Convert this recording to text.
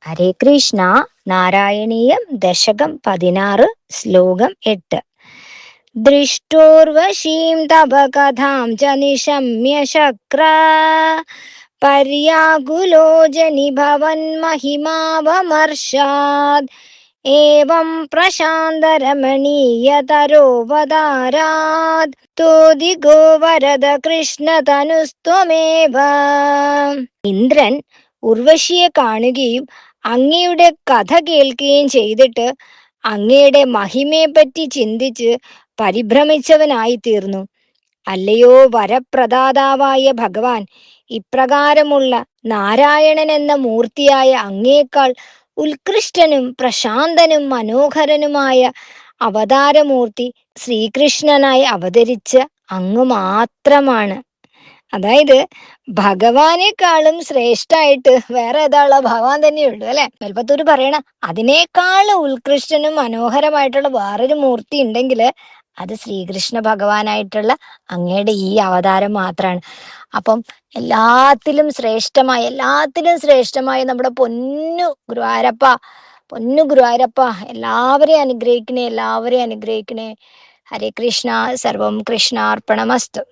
ഹരേ കൃഷ്ണ. നാരായണീയം ദശകം 16 ശ്ലോകം 8. ദൃഷ്ടോർവശീം തവ കഥാം ച നിശമ്യ ശക്ര പര്യാകുലോ ജനി ഭവൻ മഹിമാവമർഷാദ് ഏവം പ്രശാന്തരമണീയതരോവതാരാത് തോദിഗോ വരദ കൃഷ്ണ തനുസ്ത്വമേവ. ഇന്ദ്രൻ ഉർവശിയെ കാണുകയും അങ്ങയുടെ കഥ കേൾക്കുകയും ചെയ്തിട്ട് അങ്ങയുടെ മഹിമയെപ്പറ്റി ചിന്തിച്ച് പരിഭ്രമിച്ചവനായി തീർന്നു. അല്ലയോ വരപ്രദാതാവായ ഭഗവാൻ, ഇപ്രകാരമുള്ള നാരായണൻ എന്ന മൂർത്തിയായ അങ്ങേക്കാൾ ഉത്കൃഷ്ടനും പ്രശാന്തനും മനോഹരനുമായ അവതാരമൂർത്തി ശ്രീകൃഷ്ണനായി അവതരിച്ച അങ്ങ് മാത്രമാണ്. അതായത് ഭഗവാനേക്കാളും ശ്രേഷ്ഠായിട്ട് വേറെ ഏതാളുള്ള ഭഗവാൻ തന്നെയുള്ളൂ അല്ലെ. കൽപ്പത്തൂര് പറയണ അതിനേക്കാൾ ഉത്കൃഷ്ടനും മനോഹരമായിട്ടുള്ള വേറൊരു മൂർത്തി ഉണ്ടെങ്കിൽ അത് ശ്രീകൃഷ്ണ ഭഗവാനായിട്ടുള്ള അങ്ങയുടെ ഈ അവതാരം മാത്രമാണ്. അപ്പം എല്ലാത്തിലും ശ്രേഷ്ഠമായ നമ്മുടെ പൊന്നു ഗുരുവായൂരപ്പ എല്ലാവരെയും അനുഗ്രഹിക്കണേ. ഹരേ കൃഷ്ണ. സർവം കൃഷ്ണാർപ്പണമസ്തു.